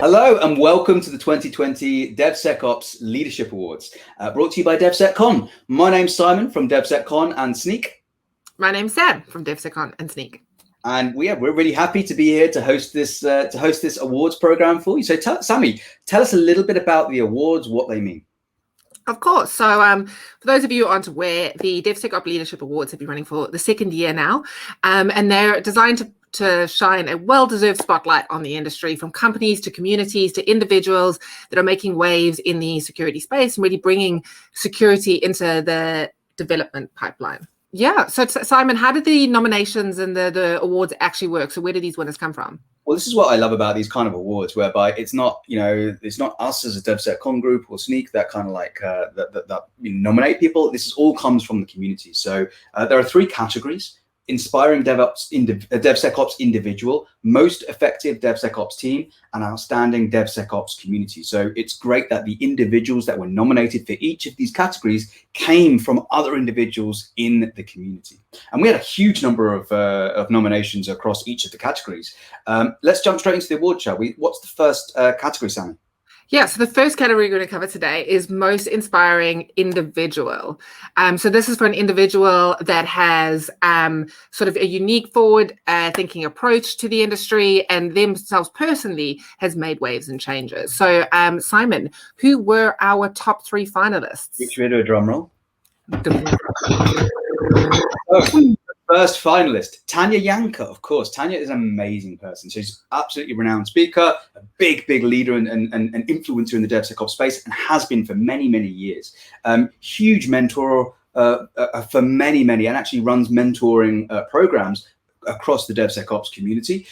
Hello and welcome to the 2020 DevSecOps Leadership Awards, brought to you by DevSecCon. My name's Simon from DevSecCon and Sneak. My name's Sam from DevSecCon and Sneak. And we're really happy to be here to host this awards program for you. So Sammy, tell us a little bit about the awards, what they mean. Of course. So for those of you who aren't aware, the DevSecOps Leadership Awards have been running for the second year now, and they're designed to shine a well-deserved spotlight on the industry, from companies to communities to individuals that are making waves in the security space and really bringing security into the development pipeline. Yeah. So Simon, how did the nominations and the awards actually work? So where do these winners come from? Well, this is what I love about these kind of awards, whereby it's not, it's not us as a DevSecCon group or Sneak that kind of like that nominate people. This is all comes from the community. So there are three categories: inspiring DevSecOps individual, most effective DevSecOps team, and outstanding DevSecOps community. So it's great that the individuals that were nominated for each of these categories came from other individuals in the community. And we had a huge number of nominations across each of the categories. Let's jump straight into the award, shall we? What's the first category, Sammy? Yeah, so the first category we're going to cover today is most inspiring individual. So this is for an individual that has sort of a unique forward thinking approach to the industry and themselves personally has made waves and changes. So Simon, who were our top three finalists? Should we do a drum roll? First finalist, Tanya Yanka, of course. Tanya is an amazing person. She's absolutely renowned speaker, a big leader and influencer in the DevSecOps space, and has been for many years. Huge mentor for many, and actually runs mentoring programs across the DevSecOps community.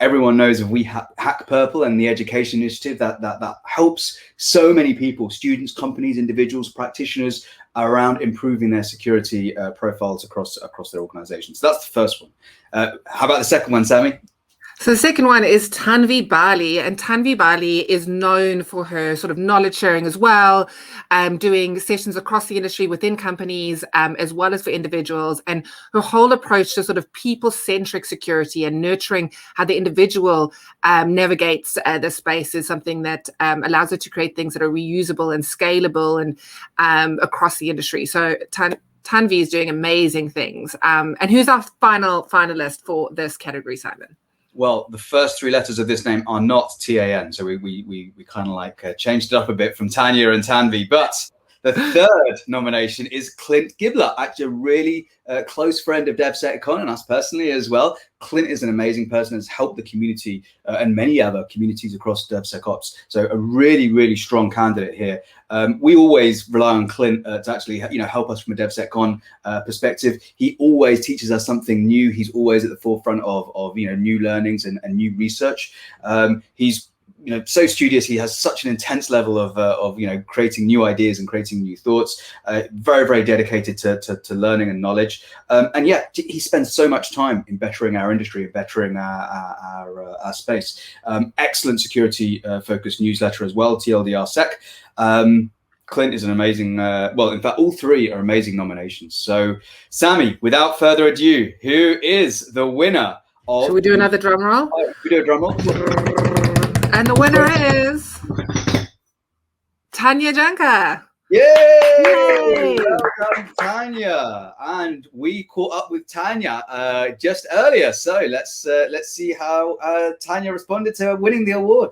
Everyone knows of Hack Purple and the education initiative that helps so many people, students, companies, individuals, practitioners, around improving their security profiles across their organizations. So that's the first one. How about the second one, Sammy? So the second one is Tanvi Bali, and Tanvi Bali is known for her sort of knowledge sharing as well, doing sessions across the industry within companies, as well as for individuals, and her whole approach to sort of people-centric security and nurturing how the individual navigates the space is something that allows her to create things that are reusable and scalable and across the industry. So Tanvi is doing amazing things. And who's our final finalist for this category, Simon? Well, the first three letters of this name are not TAN, so we kind of like changed it up a bit from Tanya and Tanvi. But the third nomination is Clint Gibbler, actually a really close friend of DevSecCon and us personally as well. Clint is an amazing person, has helped the community and many other communities across DevSecOps. So a really strong candidate here. We always rely on Clint to actually help us from a DevSecCon perspective. He always teaches us something new. He's always at the forefront of new learnings and new research. He's so studious. He has such an intense level of creating new ideas and creating new thoughts. Very dedicated to learning and knowledge. And yeah, he spends so much time in bettering our industry, and bettering our space. Excellent security focused newsletter as well, TLDR Sec. Clint is an amazing, well, in fact, all three are amazing nominations. So Sammy, without further ado, who is the winner of... Should we do another drum roll? We do a drum roll. And the winner is Tanya Yanka. Yay! Well done, Tanya. And we caught up with Tanya just earlier. So let's see how Tanya responded to winning the award.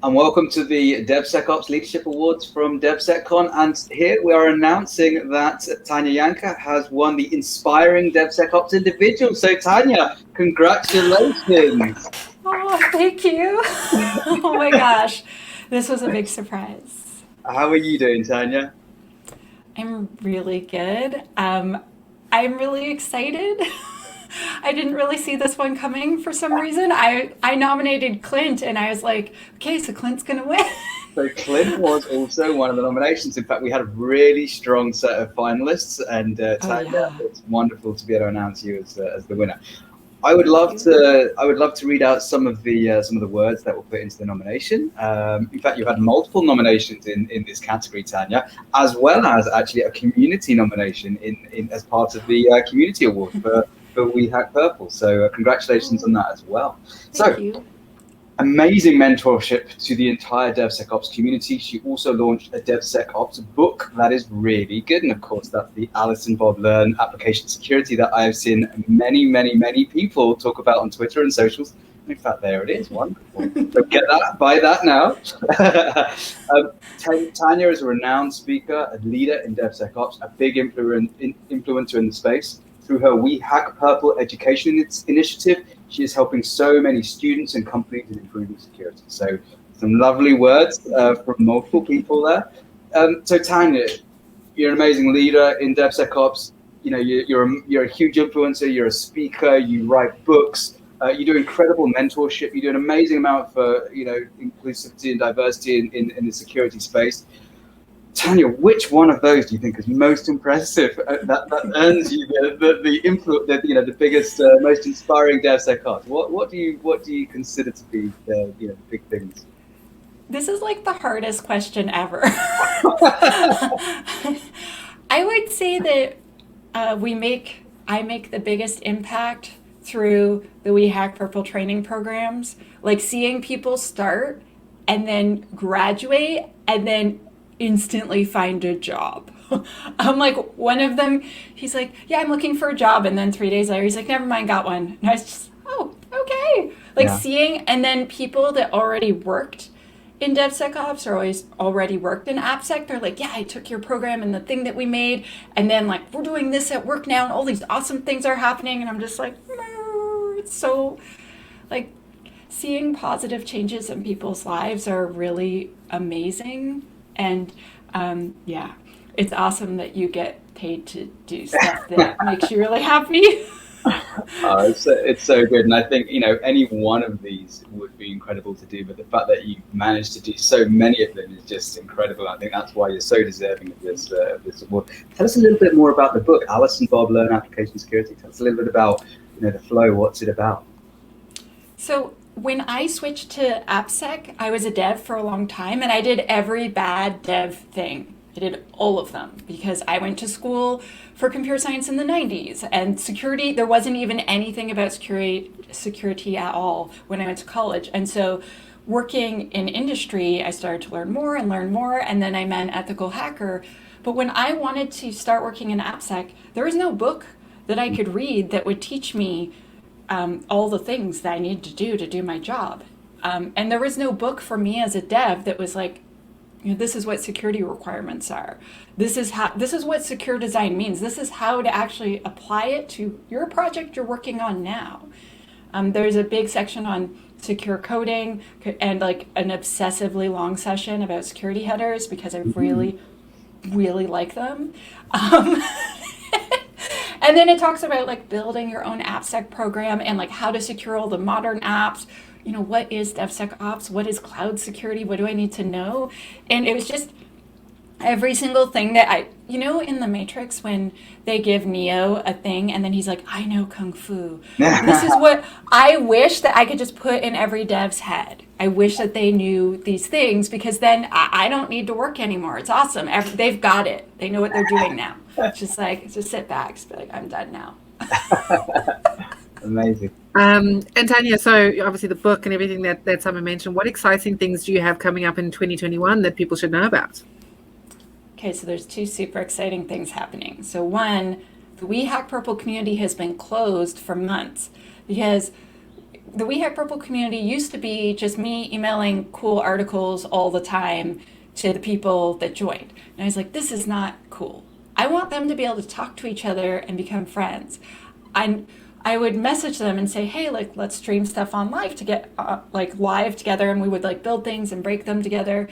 And welcome to the DevSecOps Leadership Awards from DevSecCon. And here we are announcing that Tanya Yanka has won the Inspiring DevSecOps Individual. So Tanya, congratulations. Oh, thank you. Oh my gosh, this was a big surprise. How are you doing, Tanya? I'm really good. I'm really excited. I didn't really see this one coming for some reason. I nominated Clint and I was like, okay, so Clint's going to win. So Clint was also one of the nominations. In fact, we had a really strong set of finalists, and Tanya, it's wonderful to be able to announce you as the winner. I would love to read out some of the words that were put into the nomination. In fact, you had multiple nominations in this category, Tanya, as well as actually a community nomination in as part of the community award for We Hack Purple. So congratulations on that as well. Thank you. Amazing mentorship to the entire DevSecOps community. She also launched a DevSecOps book that is really good. And of course, that's the Alice and Bob Learn application security that I've seen many people talk about on Twitter and socials. In fact, there it is. Wonderful. So get that, buy that now. Tanya is a renowned speaker, a leader in DevSecOps, a big influencer in the space. Through her We Hack Purple education initiative, she is helping so many students and companies in improving security. So some lovely words from multiple people there. So Tanya, you're an amazing leader in DevSecOps. You know, you're a huge influencer. You're a speaker. You write books. You do incredible mentorship. You do an amazing amount for inclusivity and diversity in the security space. Tanya, which one of those do you think is most impressive? That earns you the biggest, most inspiring DevSecOps. What do you consider to be the big things? This is like the hardest question ever. I would say that I make the biggest impact through the We Hack Purple training programs, like seeing people start and then graduate and then instantly find a job. I'm like, one of them, he's like, yeah, I'm looking for a job. And then 3 days later, he's like, never mind, got one. And I was just, oh, okay. Seeing, and then people that already worked in DevSecOps or already worked in AppSec, they're like, yeah, I took your program and the thing that we made. And then like, we're doing this at work now and all these awesome things are happening. And I'm just like, no, it's so like seeing positive changes in people's lives are really amazing. And it's awesome that you get paid to do stuff that makes you really happy. It's so good. And I think, any one of these would be incredible to do, but the fact that you managed to do so many of them is just incredible. I think that's why you're so deserving of this award. Tell us a little bit more about the book, Alice and Bob Learn Application Security. Tell us a little bit about, the flow. What's it about? So when I switched to AppSec, I was a dev for a long time, and I did every bad dev thing. I did all of them because I went to school for computer science in the 90s, and security, there wasn't even anything about security at all when I went to college. And so working in industry, I started to learn more, and then I met an ethical hacker. But when I wanted to start working in AppSec, there was no book that I could read that would teach me all the things that I needed to do my job. And there was no book for me as a dev that was like, this is what security requirements are. This is what secure design means. This is how to actually apply it to your project you're working on now. There's a big section on secure coding and like an obsessively long session about security headers because I really, really like them. And then it talks about like building your own AppSec program and like how to secure all the modern apps. What is DevSecOps? What is cloud security? What do I need to know? And it was just every single thing that in the Matrix when they give Neo a thing and then he's like, I know Kung Fu. This is what I wish that I could just put in every dev's head. I wish that they knew these things because then I don't need to work anymore. It's awesome. They've got it. They know what they're doing now. It's just sit back, just be like, I'm done now. Amazing. And Tanya, so obviously the book and everything that Simon mentioned, what exciting things do you have coming up in 2021 that people should know about? Okay, so there's two super exciting things happening. So one, the We Hack Purple community has been closed for months because the We Hack Purple community used to be just me emailing cool articles all the time to the people that joined. And I was like, this is not cool. I want them to be able to talk to each other and become friends. I would message them and say, hey, like, let's stream stuff on live to get live together, and we would like build things and break them together.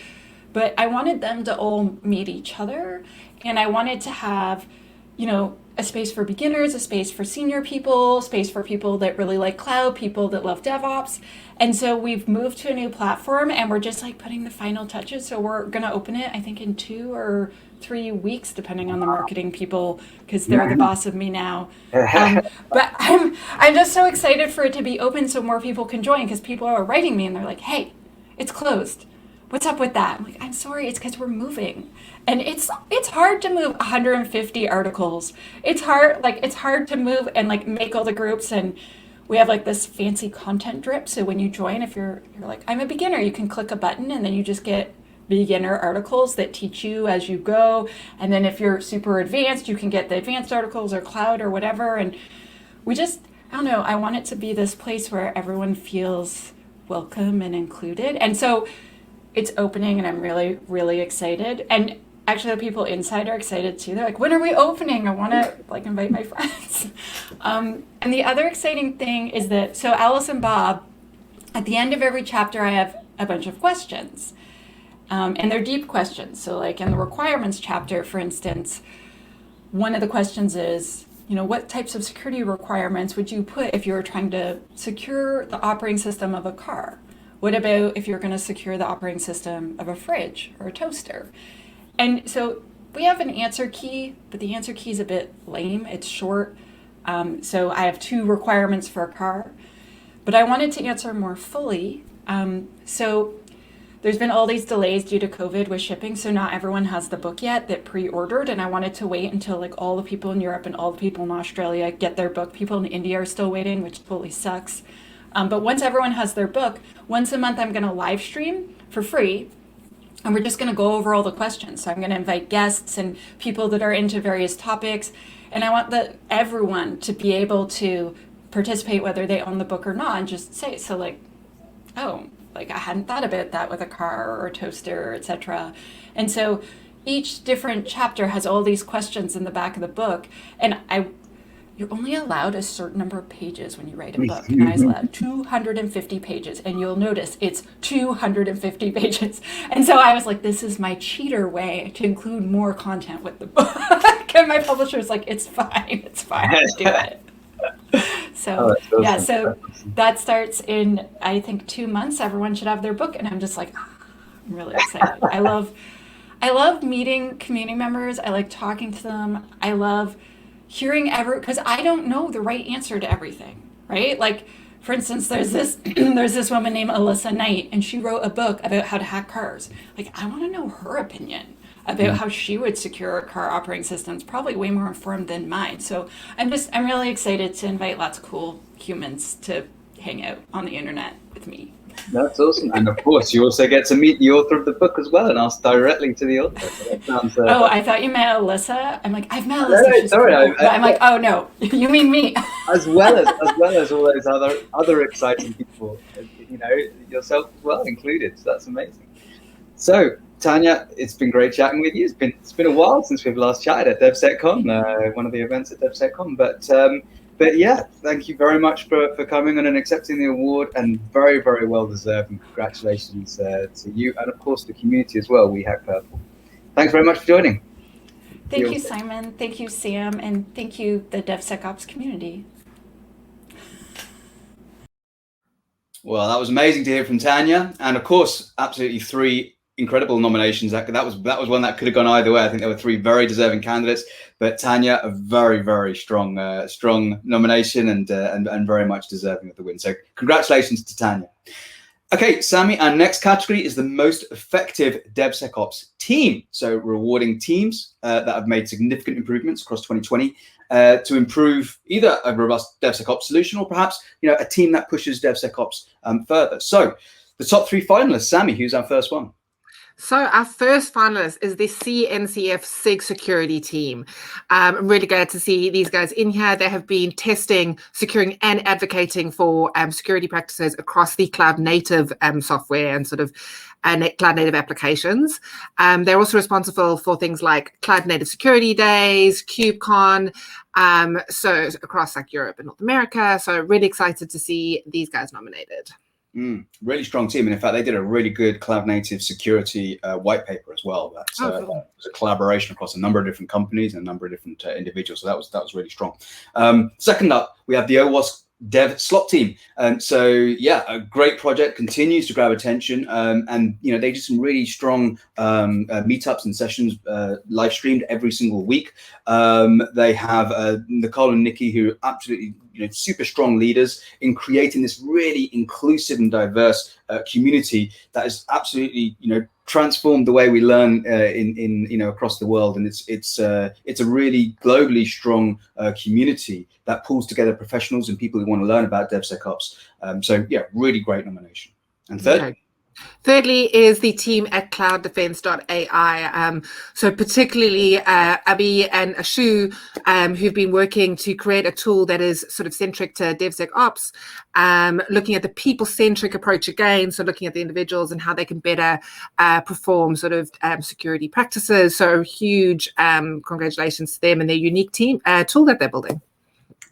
But I wanted them to all meet each other, and I wanted to have, a space for beginners, a space for senior people, space for people that really like cloud, people that love DevOps. And so we've moved to a new platform, and we're just like putting the final touches. So we're going to open it, I think, in 2 or 3 weeks, depending on the marketing people, because they're the boss of me now. But I'm just so excited for it to be open so more people can join, because people are writing me and they're like, hey, it's closed. what's up with that? I'm like, I'm sorry, it's because we're moving. And it's hard to move 150 articles. It's hard to move and like make all the groups, and we have like this fancy content drip. So when you join, if you're like, I'm a beginner, you can click a button and then you just get beginner articles that teach you as you go. And then if you're super advanced, you can get the advanced articles or cloud or whatever. And we just, I don't know, I want it to be this place where everyone feels welcome and included. And so it's opening and I'm really, really excited. And actually the people inside are excited too. They're like, when are we opening? I want to like invite my friends. And the other exciting thing is that, so Alice and Bob, at the end of every chapter, I have a bunch of questions. And they're deep questions. So like in the requirements chapter, for instance, one of the questions is, what types of security requirements would you put if you were trying to secure the operating system of a car? What about if you're going to secure the operating system of a fridge or a toaster? And so we have an answer key, but the answer key is a bit lame. It's short. So I have 2 requirements for a car, but I wanted to answer more fully. So there's been all these delays due to COVID with shipping, so not everyone has the book yet that pre-ordered, and I wanted to wait until like all the people in Europe and all the people in Australia get their book. People in India are still waiting, which totally sucks. But once everyone has their book, once a month I'm going to live stream for free, and we're just going to go over all the questions. So I'm going to invite guests and people that are into various topics, and I want everyone to be able to participate whether they own the book or not, and just say, so like, oh, like I hadn't thought about that with a car or a toaster, etc. And so each different chapter has all these questions in the back of the book, and you're only allowed a certain number of pages when you write a book, and I was allowed 250 pages, and you'll notice it's 250 pages. And so I was like, this is my cheater way to include more content with the book. And my publisher's like, it's fine, do it. So awesome. Yeah, so that starts in, I think, 2 months. Everyone should have their book, and I'm just like, I'm really excited. I love meeting community members. I like talking to them. I love hearing because I don't know the right answer to everything, right? Like, for instance, there's this woman named Alyssa Knight, and she wrote a book about how to hack cars. Like, I want to know her opinion about how she would secure a car operating system. It's probably way more informed than mine. So I'm really excited to invite lots of cool humans to hang out on the internet with me. That's awesome. And of course, you also get to meet the author of the book as well and ask directly to the author. So that sounds, oh, I thought you meant Alyssa. I'm like, I've met Alyssa. No, sorry. Cool. I'm like, oh no, you mean me. as well as all those other exciting people, yourself as well included. So that's amazing. So, Tanya, it's been great chatting with you. It's been a while since we've last chatted at DevSecCon, one of the events at DevSecCon. But yeah, thank you very much for coming on and accepting the award, and very, very well deserved. And congratulations to you and of course the community as well. We Hack Purple. Thanks very much for joining. Thank you, Simon. Thank you, Sam, and thank you, the DevSecOps community. Well, that was amazing to hear from Tanya, and of course, absolutely 3 incredible nominations. That was one that could have gone either way. I think there were 3 very deserving candidates, but Tanya, a very, very strong nomination and very much deserving of the win. So congratulations to Tanya. Okay, Sammy, our next category is the most effective DevSecOps team. So rewarding teams that have made significant improvements across 2020 to improve either a robust DevSecOps solution or perhaps a team that pushes DevSecOps further. So the top 3 finalists, Sammy, who's our first one? So our first finalist is the Cncf SIG security team. I'm really glad to see these guys in here. They have been testing, securing, and advocating for security practices across the cloud native software and sort of cloud native applications. They're also responsible for things like cloud native security days, KubeCon, so across like Europe and North America. So really excited to see these guys nominated. Really strong team, and in fact, they did a really good cloud native security white paper as well. That was a collaboration across a number of different companies and a number of different individuals. So that was really strong. Second up, we have the OWASP Dev Slop team. So yeah, a great project, continues to grab attention, and they did some really strong meetups and sessions live streamed every single week. They have Nicole and Nikki, who are absolutely super strong leaders in creating this really inclusive and diverse community that has absolutely, transformed the way we learn in across the world, and it's a really globally strong community that pulls together professionals and people who want to learn about DevSecOps. So yeah, really great nomination. And third. Okay. Thirdly is the team at clouddefense.ai. So particularly Abby and Ashu, who've been working to create a tool that is sort of centric to DevSecOps, looking at the people-centric approach again, so looking at the individuals and how they can better perform sort of security practices. So huge congratulations to them and their unique team tool that they're building.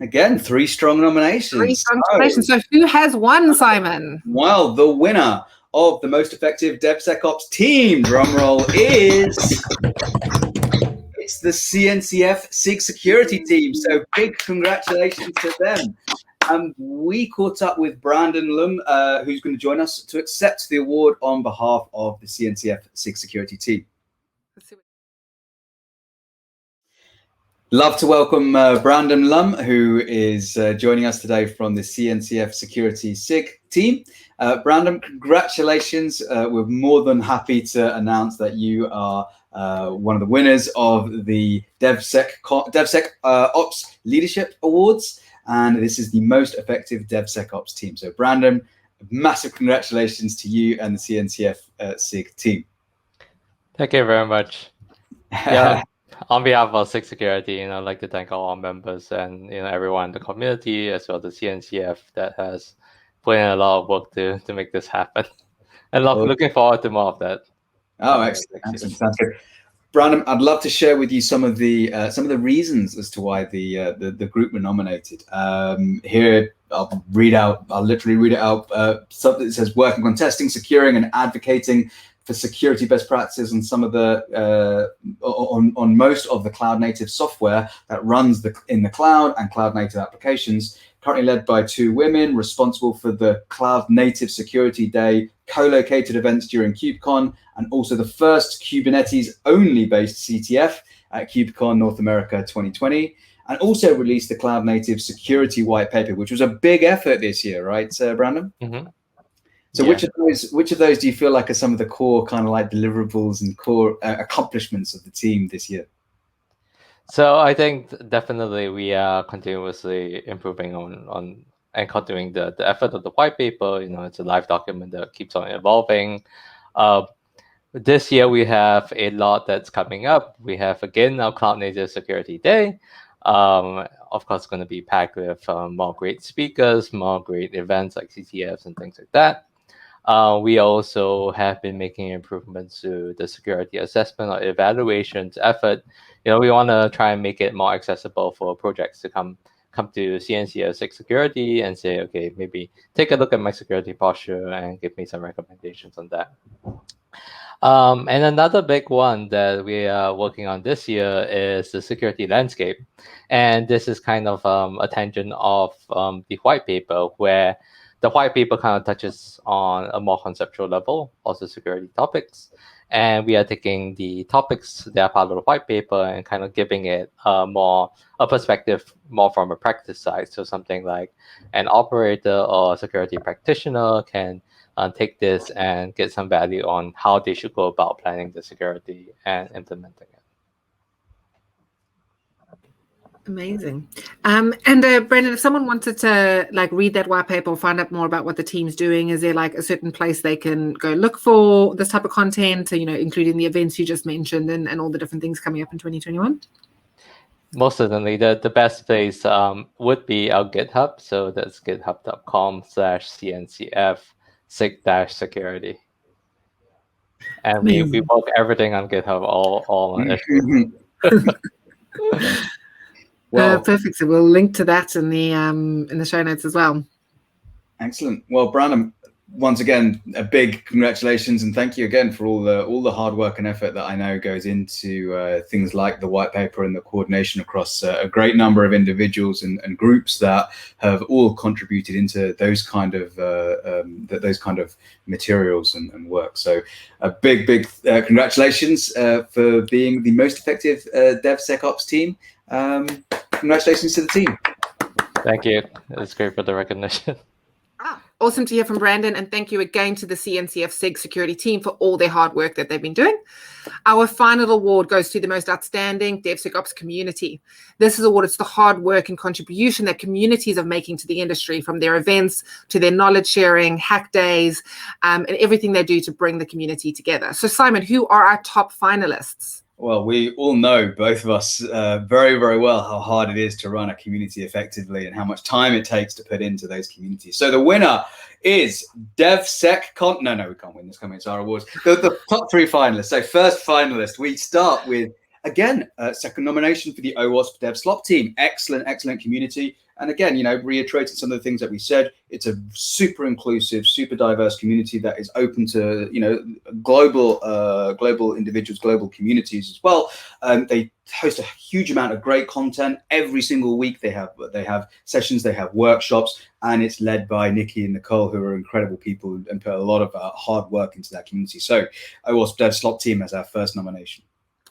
Again, 3 strong nominations. 3 strong nominations. So who has won, Simon? Well, the winner of the most effective DevSecOps team, drumroll, it's the CNCF SIG security team. So big congratulations to them. We caught up with Brandon Lum, who's going to join us to accept the award on behalf of the CNCF SIG security team. Love to welcome Brandon Lum, who is joining us today from the CNCF Security SIG team. Brandon, congratulations. We're more than happy to announce that you are one of the winners of the DevSecOps Leadership Awards, and this is the most effective DevSecOps team. So Brandon, massive congratulations to you and the CNCF SIG team. Thank you very much. Yeah. On behalf of SIG Security, I'd like to thank all our members and everyone in the community, as well as the CNCF that has put in a lot of work to make this happen. And looking forward to more of that. Oh, excellent! Sounds good. Brandon, I'd love to share with you some of the reasons as to why the group were nominated. Here, I'll literally read it out. Something that says working on testing, securing, and advocating for security best practices on some of the on most of the cloud native software that runs in the cloud and cloud native applications, currently led by 2 women, responsible for the Cloud Native Security Day co-located events during KubeCon, and also the first Kubernetes only based CTF at KubeCon North America 2020, and also released the Cloud Native Security White Paper, which was a big effort this year, right, Brandon? Mm-hmm. So yeah. Which of those do you feel like are some of the core kind of like deliverables and core accomplishments of the team this year? So I think definitely we are continuously improving on and continuing the effort of the white paper. It's a live document that keeps on evolving. This year we have a lot that's coming up. We have again our Cloud Native Security Day. Of course, going to be packed with more great speakers, more great events like CTFs and things like that. We also have been making improvements to the security assessment or evaluations effort. We want to try and make it more accessible for projects to come to CNCF SIG Security and say, okay, maybe take a look at my security posture and give me some recommendations on that. And another big one that we are working on this year is the security landscape. And this is kind of a tangent of the white paper, where the white paper kind of touches on a more conceptual level, also security topics. And we are taking the topics that are part of the white paper and kind of giving it a perspective more from a practice side. So something like an operator or a security practitioner can take this and get some value on how they should go about planning the security and implementing it. Amazing. And Brendan, if someone wanted to read that white paper or find out more about what the team's doing, is there a certain place they can go look for this type of content, including the events you just mentioned and all the different things coming up in 2021? Most certainly, the best place would be our GitHub. So that's github.com/CNCF SIG-security. And we work everything on GitHub all on it. Well, perfect. So we'll link to that in the show notes as well. Excellent. Well, Brandon, once again, a big congratulations and thank you again for all the hard work and effort that I know goes into things like the white paper and the coordination across a great number of individuals and groups that have all contributed into those kind of materials and work. So a big congratulations for being the most effective DevSecOps team. Congratulations to the team. Thank you. It's great for the recognition. Awesome. Awesome to hear from Brandon, and thank you again to the CNCF SIG security team for all their hard work that they've been doing. Our final award goes to the most outstanding DevSecOps community. This is awarded to the hard work and contribution that communities are making to the industry, from their events to their knowledge sharing, hack days, and everything they do to bring the community together. So Simon, who are our top finalists? Well, we all know, both of us, very, very well how hard it is to run a community effectively and how much time it takes to put into those communities. So the winner is DevSecCon. No, we can't win this. It's our awards. The top 3 finalists. So first finalist, we start with, again, second nomination for the OWASP DevSlop team. Excellent community. And again, reiterating some of the things that we said, it's a super inclusive, super diverse community that is open to, global individuals, global communities as well. They host a huge amount of great content every single week. They have sessions, they have workshops, and it's led by Nikki and Nicole, who are incredible people and put a lot of hard work into that community. So OWASP DevSlop team as our first nomination.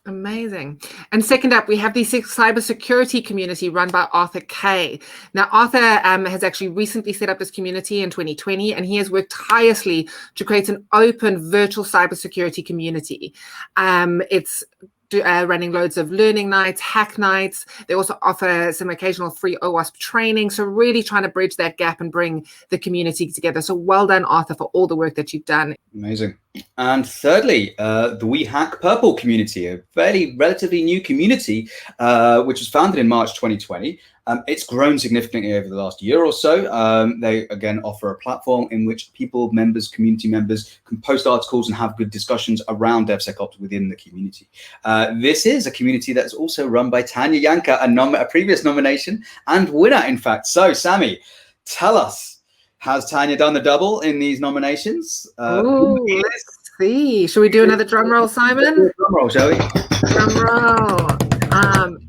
Amazing. And second up, we have the cybersecurity community run by Arthur Kay. Now, Arthur has actually recently set up this community in 2020, and he has worked tirelessly to create an open virtual cybersecurity community. It's running loads of learning nights, hack nights. They also offer some occasional free OWASP training. So really trying to bridge that gap and bring the community together. So well done, Arthur, for all the work that you've done. Amazing. And thirdly, the We Hack Purple community, a fairly relatively new community, which was founded in March 2020. It's grown significantly over the last year or so. They, again, offer a platform in which community members can post articles and have good discussions around DevSecOps within the community. This is a community that's also run by Tanya Yanka, a previous nomination and winner, in fact. So, Sammy, tell us, has Tanya done the double in these nominations? Let's see. Should we do another drum roll, Simon? Drum roll, shall we? Drum roll.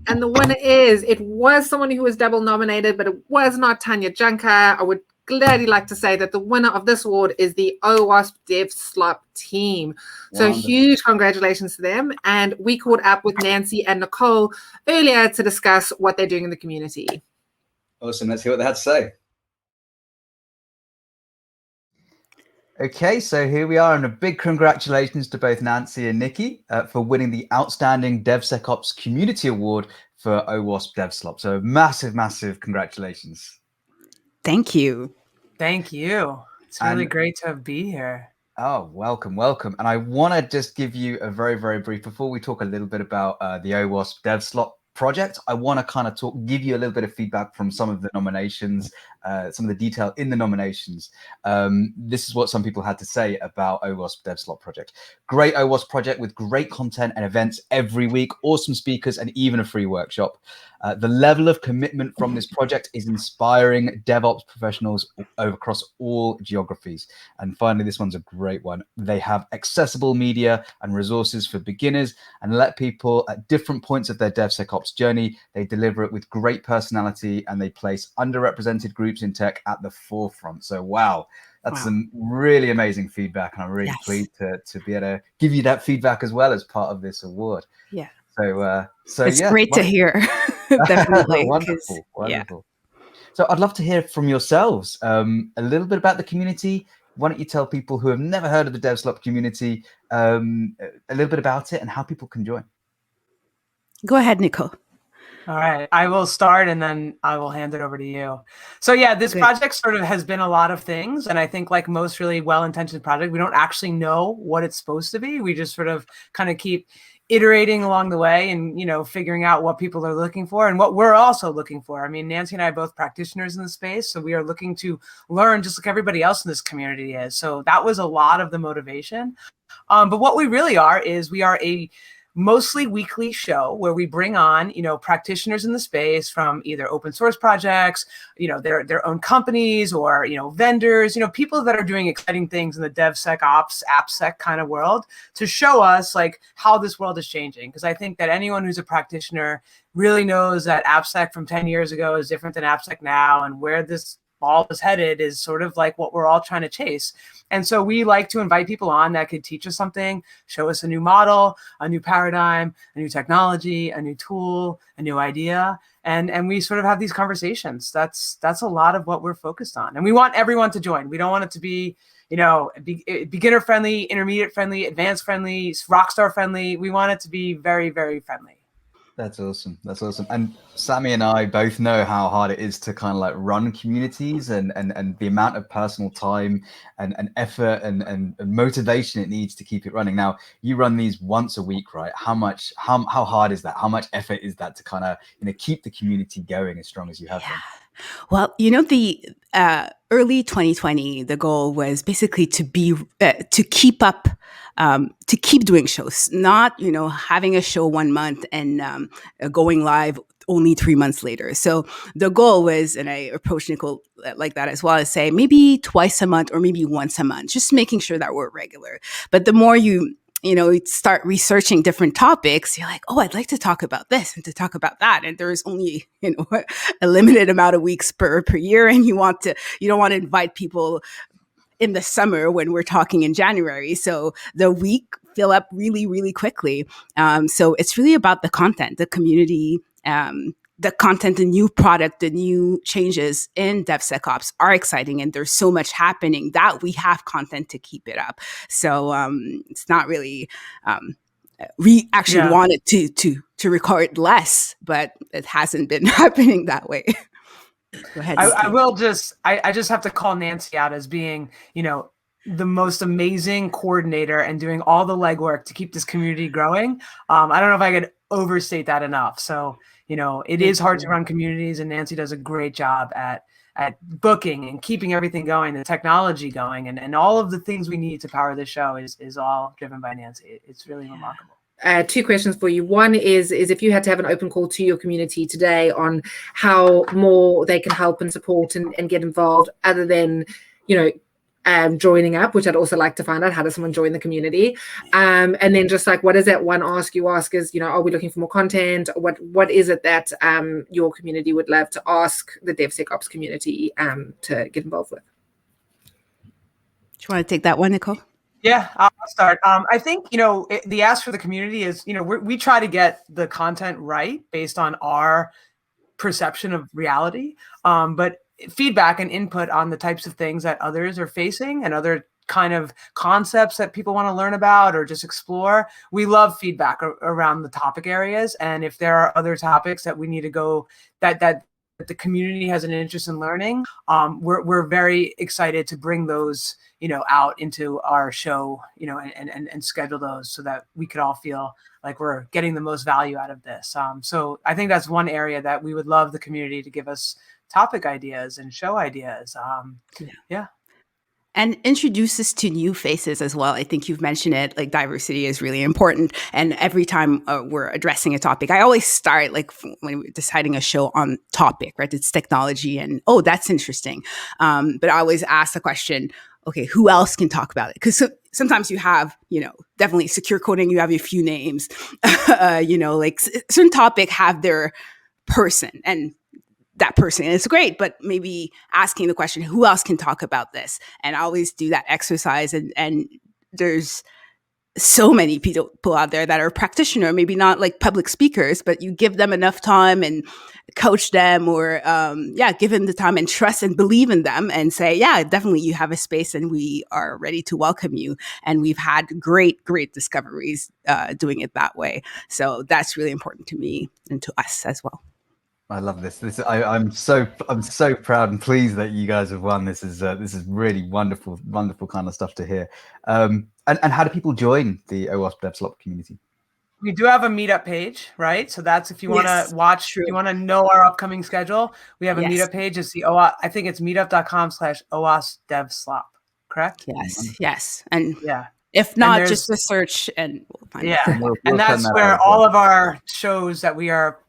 And the winner is, it was someone who was double nominated, but it was not Tanya Janka. I would gladly like to say that the winner of this award is the OWASP DevSlop team. So huge congratulations to them. And we caught up with Nancy and Nicole earlier to discuss what they're doing in the community. Awesome. Let's hear what they had to say. Okay, so here we are, and a big congratulations to both Nancy and Nikki for winning the Outstanding DevSecOps Community Award for OWASP DevSlop. So massive congratulations. Thank you. Thank you. It's really great to be here. Oh, welcome. And I want to just give you a very, very brief, before we talk a little bit about the OWASP DevSlop project, I want to kind of give you a little bit of feedback from some of the nominations, some of the detail in the nominations. This is what some people had to say about OWASP DevSlop project. Great OWASP project with great content and events every week, awesome speakers, and even a free workshop. The level of commitment from this project is inspiring DevOps professionals across all geographies. And finally, this one's a great one. They have accessible media and resources for beginners and let people at different points of their DevSecOps journey. They deliver it with great personality, and they place underrepresented groups in tech at the forefront. So, wow. That's some really amazing feedback, and I'm really pleased to be able to give you that feedback as well as part of this award. Yeah. So it's great to hear. Definitely. Wonderful. Yeah. So I'd love to hear from yourselves a little bit about the community. Why don't you tell people who have never heard of the DevSlop community a little bit about it and how people can join? Go ahead, Nicole. All right, I will start and then I will hand it over to you. So yeah, this project sort of has been a lot of things. And I think like most really well-intentioned projects, we don't actually know what it's supposed to be. We just sort of kind of keep iterating along the way and, figuring out what people are looking for and what we're also looking for. I mean, Nancy and I are both practitioners in the space, so we are looking to learn just like everybody else in this community is. So that was a lot of the motivation. But what we really are is we are a mostly weekly show where we bring on, practitioners in the space from either open source projects, their own companies or, vendors, people that are doing exciting things in the DevSecOps, AppSec kind of world to show us like how this world is changing. Because I think that anyone who's a practitioner really knows that AppSec from 10 years ago is different than AppSec now, and where this ball is headed is sort of like what we're all trying to chase. And so we like to invite people on that could teach us something, show us a new model, a new paradigm, a new technology, a new tool, a new idea. and we sort of have these conversations. That's a lot of what we're focused on, and we want everyone to join. We don't want it to be, beginner friendly, intermediate friendly, advanced friendly, rockstar friendly. We want it to be very, very friendly. That's awesome. That's awesome. And Sammy and I both know how hard it is to kind of like run communities and the amount of personal time and effort and motivation it needs to keep it running. Now, you run these once a week, right? How hard is that? How much effort is that to kind of, keep the community going as strong as you have been? Well, the early 2020, the goal was basically to keep up, to keep doing shows, not, having a show 1 month and going live only 3 months later. So the goal was, and I approached Nicole like that as well, as say maybe twice a month or maybe once a month, just making sure that we're regular. But the more you start researching different topics, you're like, oh, I'd like to talk about this and to talk about that. And there's only, a limited amount of weeks per year. And you don't want to invite people in the summer when we're talking in January. So the week fill up really, really quickly. So it's really about the content, the community, the content, the new product, the new changes in DevSecOps are exciting, and there's so much happening that we have content to keep it up. So it's not really we actually wanted to record less, but it hasn't been happening that way. Go ahead. I just have to call Nancy out as being, the most amazing coordinator and doing all the legwork to keep this community growing. I don't know if I could overstate that enough. So, it is hard to run communities, and Nancy does a great job at booking and keeping everything going, the technology going, and all of the things we need to power the show is all driven by Nancy. It's really remarkable. 2 questions for you. One is if you had to have an open call to your community today on how more they can help and support and get involved, other than, joining up, which I'd also like to find out, how does someone join the community? And then just like, what is that one ask you ask is, are we looking for more content? What is it that your community would love to ask the DevSecOps community to get involved with? Do you want to take that one, Nicole? Yeah, I'll start. I think, the ask for the community is, we try to get the content right based on our perception of reality. But feedback and input on the types of things that others are facing and other kind of concepts that people want to learn about or just explore. We love feedback around the topic areas. And if there are other topics that we need to go that the community has an interest in learning, we're very excited to bring those, out into our show, and schedule those so that we could all feel like we're getting the most value out of this. So I think that's one area that we would love the community to give us topic ideas and show ideas. Yeah. And introduce us to new faces as well. I think you've mentioned it, like diversity is really important. And every time we're addressing a topic, I always start like when we're deciding a show on topic, right? It's technology and, oh, that's interesting. But I always ask the question, okay, who else can talk about it? Because sometimes you have, definitely secure coding, you have a few names, like certain topic have their person and that person. And it's great, but maybe asking the question, who else can talk about this? And I always do that exercise. And there's so many people out there that are practitioner, maybe not like public speakers, but you give them enough time and coach them or, give them the time and trust and believe in them and say, yeah, definitely you have a space and we are ready to welcome you. And we've had great, great discoveries doing it that way. So that's really important to me and to us as well. I love this. I'm so proud and pleased that you guys have won. This is really wonderful kind of stuff to hear. And how do people join the OWASP DevSlop community? We do have a meetup page, right? So that's if you want to watch, you want to know our upcoming schedule. We have a meetup page. It's I think it's meetup.com/OWASP DevSlop. Correct? Yes. And if not, just a search and we'll find it. We'll and that's where all of our shows that we are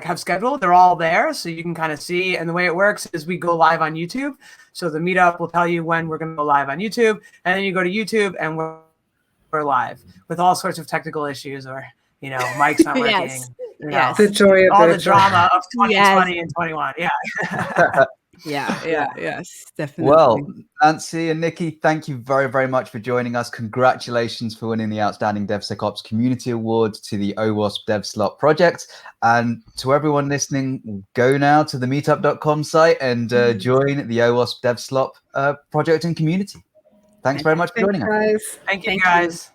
have scheduled, they're all there, so you can kind of see. And the way it works is we go live on YouTube. So the meetup will tell you when we're going to go live on YouTube, and then you go to YouTube and we're live with all sorts of technical issues or mic's not working. The joy of all the drama of 2020 and 21. Yes, definitely. Well, Nancy and Nikki, thank you very, very much for joining us. Congratulations for winning the Outstanding DevSecOps Community Award to the OWASP DevSlop project. And to everyone listening, go now to the meetup.com site and join the OWASP DevSlop project and community. Thanks very much for joining us. Thank you, guys.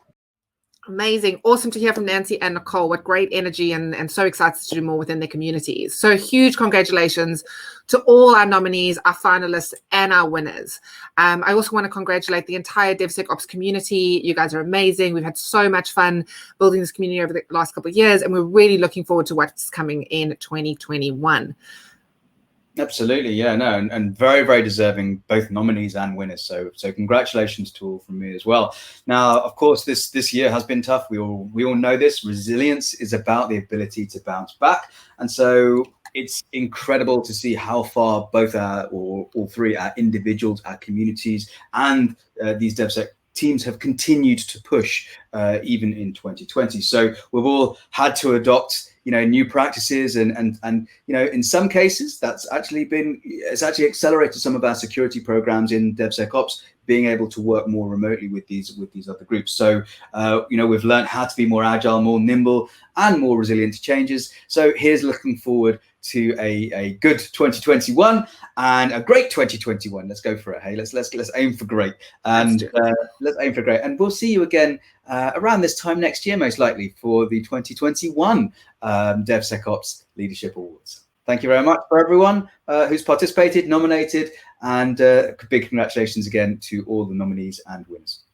Amazing. Awesome to hear from Nancy and Nicole. What great energy and so excited to do more within their communities. So huge congratulations to all our nominees, our finalists, and our winners. I also want to congratulate the entire DevSecOps community. You guys are amazing. We've had so much fun building this community over the last couple of years, and we're really looking forward to what's coming in 2021. Absolutely, yeah, no, and very, very deserving, both nominees and winners. So congratulations to all from me as well. Now, of course, this year has been tough. We all know this. Resilience is about the ability to bounce back, and so it's incredible to see how far both all three, our individuals, our communities, and these DevSec teams have continued to push even in 2020. So we've all had to adopt new practices and in some cases it's actually accelerated some of our security programs in DevSecOps, being able to work more remotely with these other groups. So we've learned how to be more agile, more nimble, and more resilient to changes. So here's looking forward to a good 2021 and a great 2021. Let's go for it. Hey, let's aim for great, and let's aim for great. And we'll see you again around this time next year, most likely, for the 2021 DevSecOps Leadership Awards. Thank you very much for everyone who's participated, nominated, and big congratulations again to all the nominees and winners.